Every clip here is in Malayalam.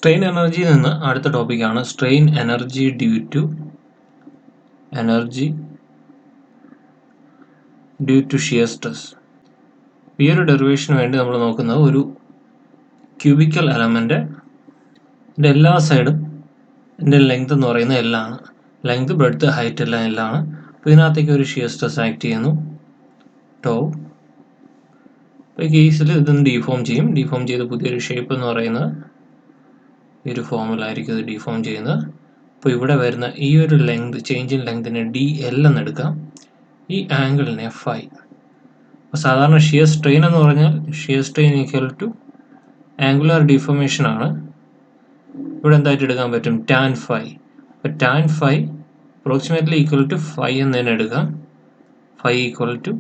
സ്ട്രെയിൻ എനർജിയിൽ നിന്ന് അടുത്ത ടോപ്പിക്കാണ് strain energy due to shear stress. ഈ ഒരു ഡെറിവേഷന് വേണ്ടി നമ്മൾ നോക്കുന്നത് ഒരു ക്യൂബിക്കൽ എലമെന്റ് എല്ലാ സൈഡും ലെങ്ത് എന്ന് പറയുന്നത് L ആണ്. ലെങ്ത്, ബ്രെഡ്ത്ത്, ഹൈറ്റ് എല്ലാം L ആണ്. അപ്പോൾ ഇതിനകത്തേക്ക് ഒരു ഷിയർ സ്ട്രെസ് ആക്ട് ചെയ്യുന്നു ടോ. ഈ കേസിൽ ഇതൊന്ന് ഡീഫോം ചെയ്ത് പുതിയൊരു ഷേപ്പ് എന്ന് പറയുന്നത് ഈ ഒരു ഫോമിലായിരിക്കും ഇത് ഡീഫോം ചെയ്യുന്നത്. അപ്പോൾ ഇവിടെ വരുന്ന ഈ ഒരു ലെങ്ത്, ചേഞ്ച് ഇൻ ലെങ്തിനെ DL എന്ന് എടുക്കാം, ഈ ആംഗിളിനെ ഫൈ. അപ്പോൾ സാധാരണ ഷിയർ സ്ട്രെയിൻ എന്ന് പറഞ്ഞാൽ shear strain equal to angular deformation ആണ്. ഇവിടെ എന്തായിട്ട് എടുക്കാൻ പറ്റും? Tan phi. അപ്പോൾ tan phi approximately equal to phi എന്ന് തന്നെ എടുക്കാം. Phi equal to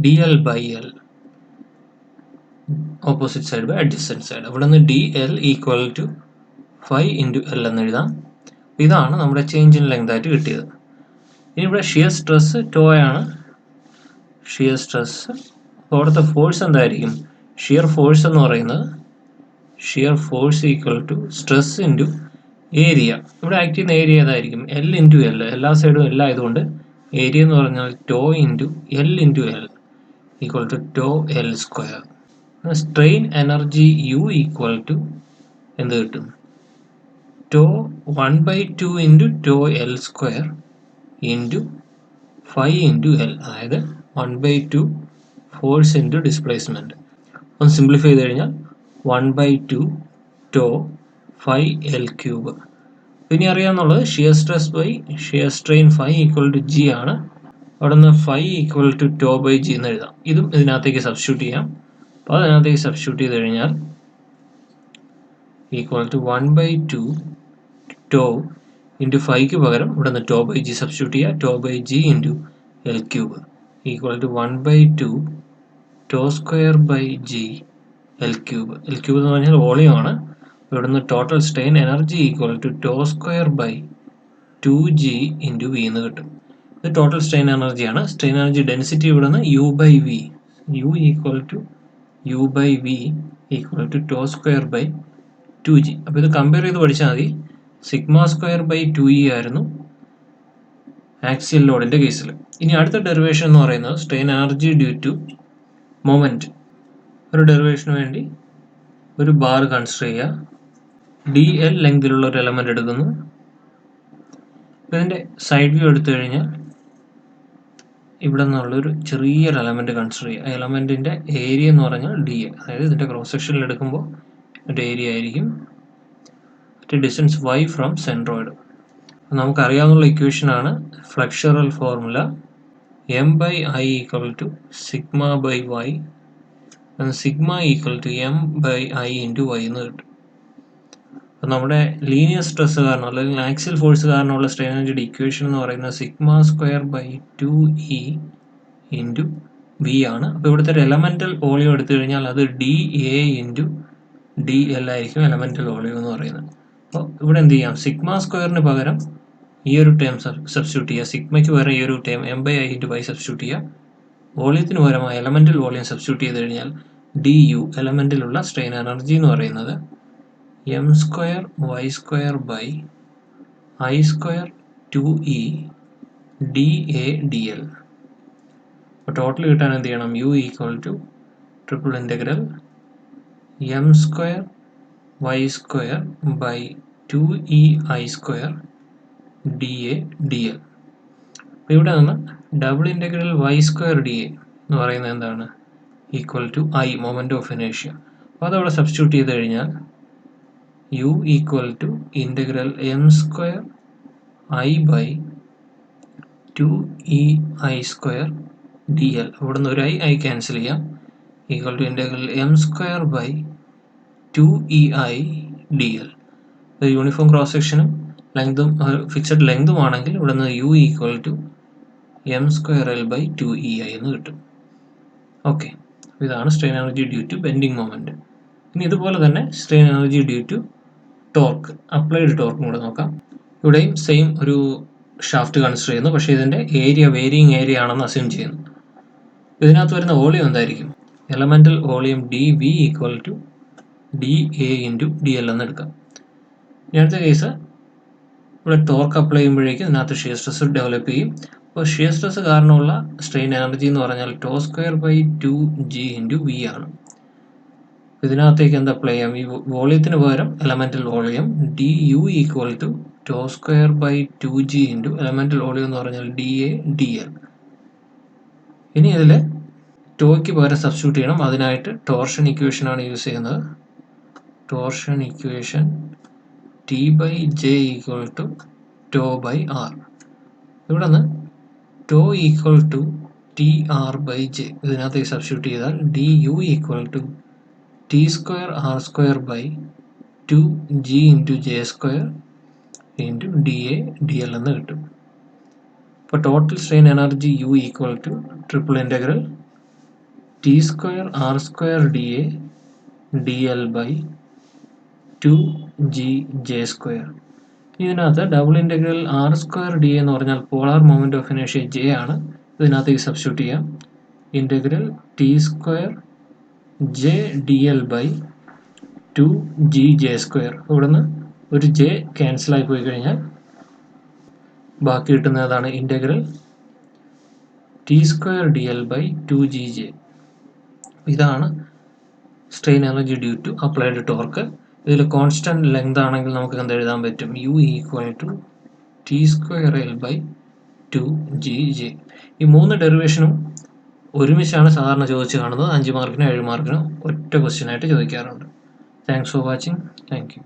DL by L, opposite side by adjacent side. അവിടെ നിന്ന് DL equal to 5 into L എന്ന് എഴുതാം. ഇതാണ് നമ്മുടെ ചേഞ്ച് ഇൻ ലെങ്ത് ആയിട്ട് കിട്ടിയത്. ഇനി ഇവിടെ ഷിയർ സ്ട്രെസ് ടോ ആണ്. ഷിയർ സ്ട്രെസ്, അവിടുത്തെ ഫോഴ്സ് എന്തായിരിക്കും? ഷിയർ ഫോഴ്സ് എന്ന് പറയുന്നത് shear force equal to stress into area. ഇവിടെ ആക്ട് ചെയ്യുന്ന ഏരിയ ഏതായിരിക്കും? L into L. എല്ലാ സൈഡും L ആയതുകൊണ്ട് ഏരിയ എന്ന് പറഞ്ഞാൽ tau into L into L equal to tau L square. Strain energy U equal to എന്ത് കിട്ടും? Tau 1/2 into tau L square into 5 into L, അതായത് 1/2 ഫോഴ്സ് ഇൻറ്റു ഡിസ്പ്ലേസ്മെൻറ്റ്. ഒന്ന് സിംപ്ലിഫൈ ചെയ്ത് കഴിഞ്ഞാൽ 1/2 ടോ 5L ക്യൂബ്. ഇനി അറിയാമെന്നുള്ളത് shear stress by shear strain phi equal to G ആണ്. അവിടെ നിന്ന് phi equal to tau by G എന്ന് എഴുതാം. ഇതും ഇതിനകത്തേക്ക് സബ്സ്റ്റിറ്റ്യൂട്ട് ചെയ്യാം. അപ്പോൾ അതിനകത്തേക്ക് സബ്സ്റ്റിറ്റ്യൂട്ട് ചെയ്ത് കഴിഞ്ഞാൽ ഈക്വൽ ടു 1/2 ടോ ഇൻറ്റു ഫൈക്ക് പകരം ഇവിടെ നിന്ന് ടോ ബൈ G സബ്സ്റ്റിറ്റ്യൂട്ട് ചെയ്യുക. Tau by G into L cube equal to 1/2 tau square by G L cube. L cube എന്ന് പറഞ്ഞാൽ വോളിയം ആണ്. ഇവിടെ നിന്ന് total strain energy equal to tau square by 2G into V എന്ന് കിട്ടും. ഇത് ടോട്ടൽ സ്ട്രെയിൻ എനർജിയാണ്. സ്ട്രെയിൻ എനർജി ഡെൻസിറ്റി ഇവിടെ നിന്ന് U by V. U equal to U by V equal to tau square by 2G. അപ്പോൾ ഇത് കമ്പയർ ചെയ്ത് പഠിച്ചാൽ മതി. സിഗ്മ സ്ക്വയർ ബൈ 2E ആയിരുന്നു ആക്സിയൽ ലോഡിൻ്റെ കേസിൽ. ഇനി അടുത്ത ഡെറിവേഷൻ എന്ന് പറയുന്നത് strain energy due to moment. ഒരു ഡെറിവേഷന് വേണ്ടി ഒരു ബാർ കൺസിഡർ ചെയ്യുക. DL ലെങ്തിലുള്ള ഒരു എലമെന്റ് എടുക്കുന്നു. ഇതിൻ്റെ സൈഡ് വ്യൂ എടുത്തു കഴിഞ്ഞാൽ ഇവിടെ നിന്നുള്ളൊരു ചെറിയൊരു എലമെന്റ് കൺസിഡർ ചെയ്യുക. എലമെന്റിന്റെ ഏരിയ എന്ന് പറഞ്ഞാൽ DL, അതായത് ഇതിന്റെ ക്രോസ് സെക്ഷനിൽ എടുക്കുമ്പോൾ ഒരു ഏരിയ ആയിരിക്കും. Distance y from centroid. നമുക്കറിയാവുന്ന ഇക്വേഷൻ ആണ് flexural formula M by I equal to sigma by Y, sigma equal to M by I into Y എന്ന് കിട്ടും. അപ്പോൾ നമ്മുടെ ലീനിയർ സ്ട്രെസ് കാരണം അല്ലെങ്കിൽ ആക്സിയൽ ഫോഴ്സ് കാരണമുള്ള സ്ട്രെയിൻ എനർജിയുടെ ഇക്വേഷൻ എന്ന് പറയുന്നത് sigma square by 2E into V ആണ്. അപ്പോൾ ഇവിടുത്തെ ഒരു എലമെന്റൽ വോളിയം എടുത്തു കഴിഞ്ഞാൽ അത് DA ഇൻറ്റു DL ആയിരിക്കും എലമെന്റൽ വോളിയം എന്ന് പറയുന്നത്. അപ്പോൾ ഇവിടെ എന്ത് ചെയ്യാം? സിഗ്മ സ്ക്വയറിന് പകരം ഈ ഒരു ടേം സബ്സ്റ്റിറ്റ്യൂട്ട് ചെയ്യുക. സിഗ്മയ്ക്ക് പകരം ഈ ഒരു term M by I into Y substitute ചെയ്യുക. വോളിയത്തിന് പകരം എലമെന്റൽ വോളിയം സബ്സ്റ്റിറ്റ്യൂട്ട് ചെയ്ത് കഴിഞ്ഞാൽ DU എലമെന്റിലുള്ള സ്ട്രെയിൻ എനർജി എന്ന് പറയുന്നത് M square Y square by I square 2E DA DL. അപ്പോൾ ടോട്ടൽ കിട്ടാൻ എന്ത് ചെയ്യണം? U equal to triple integral M square Y square by 2E I square DA DL. അപ്പോൾ ഇവിടെ നിന്ന് double integral Y square DA എന്ന് പറയുന്നത് എന്താണ്? Equal to I, moment of ഇനേഷ്യ. അപ്പോൾ അതവിടെ സബ്സ്റ്റിറ്റ്യൂട്ട് ചെയ്ത് കഴിഞ്ഞാൽ U equal to integral M square I by 2EI square DL. ഇവിടെ നിന്ന് ഒരു I ക്യാൻസൽ ചെയ്യാം. Equal to integral M square by 2EI DL. ഒരു യൂണിഫോം ക്രോസ് സെക്ഷനും ലെങ്തും ഫിക്സഡ് ലെങ്തും ആണെങ്കിൽ ഇവിടെ നിന്ന് U equal to M square L by 2EI എന്ന് കിട്ടും. ഓക്കെ, ഇതാണ് strain energy due to bending moment. ഇനി ഇതുപോലെ തന്നെ strain energy due to torque, applied ടോർക്കും കൂടെ നോക്കാം. ഇവിടെയും സെയിം ഒരു ഷാഫ്റ്റ് കൺസിഡർ ചെയ്യുന്നു, പക്ഷേ ഇതിൻ്റെ ഏരിയ വേരിയിങ് ഏരിയ ആണെന്ന് അസ്യൂം ചെയ്യുന്നു. ഇതിനകത്ത് വരുന്ന വോളിയം എന്തായിരിക്കും? Elemental volume DV equal to D A into D L എന്ന് എടുക്കാം. ഇനി അടുത്ത കേസ്, ഇവിടെ ടോർക്ക് അപ്ലൈ ചെയ്യുമ്പോഴേക്കും ഇതിനകത്ത് ഷിയർ സ്ട്രെസ് ഡെവലപ്പ് ചെയ്യും. അപ്പോൾ ഷിയർ സ്ട്രെസ് കാരണമുള്ള സ്ട്രെയിൻ എനർജി എന്ന് പറഞ്ഞാൽ tau square by 2g into V ആണ്. ഇതിനകത്തേക്ക് എന്ത് അപ്ലൈ ചെയ്യാം? ഈ വോളിയത്തിന് പകരം elemental volume D U equal to tau square by 2g into elemental volume എന്ന് പറഞ്ഞാൽ ഡി എ ഡി എൽ. ഇനി ഇതിൽ ടോയ്ക്ക് പകരം സബ്സ്റ്റിറ്റ്യൂട്ട് ചെയ്യണം. അതിനായിട്ട് ടോർഷൻ ഇക്വേഷൻ ആണ് യൂസ് ചെയ്യുന്നത്. Torsion equation T by J equal to tau by R. ഇവിടെ നിന്ന് tau equal to T R by J ഇതിനകത്തേക്ക് സബ്സ്റ്റിറ്റ്യൂട്ട് ചെയ്താൽ D U equal to T square R square by 2g into J square into D A D L എന്ന് കിട്ടും. അപ്പോൾ total strain energy U equal to triple integral T square R square D A D L by 2g J square. ഇതിനകത്ത് double integral R square D എന്ന് പറഞ്ഞാൽ പോളാർ മൊമെന്റ് ഓഫ് ഇനേഷ്യ ജെ ആണ്. ഇതിനകത്തേക്ക് സബ്സ്റ്റിറ്റ്യൂട്ട് ചെയ്യാം. Integral T square J D L by 2g J square. ഇവിടുന്ന് ഒരു ജെ ക്യാൻസൽ ആയി പോയി കഴിഞ്ഞാൽ ബാക്കി കിട്ടുന്നതാണ് integral T square D L by 2g J. ഇതാണ് strain energy due to applied torque. ഇതിൽ കോൺസ്റ്റന്റ് ലെങ്ത് ആണെങ്കിൽ നമുക്ക് എന്ത് എഴുതാൻ പറ്റും? U equal to T square L by 2g J. ഈ 3 ഡെറിവേഷനും ഒരുമിച്ചാണ് സാധാരണ ചോദിച്ച് കാണുന്നത്. 5 മാർക്കിനും 7 മാർക്കിനും ഒറ്റ ക്വസ്റ്റ്യൻ ആയിട്ട് ചോദിക്കാറുണ്ട്. Thanks for watching. Thank you.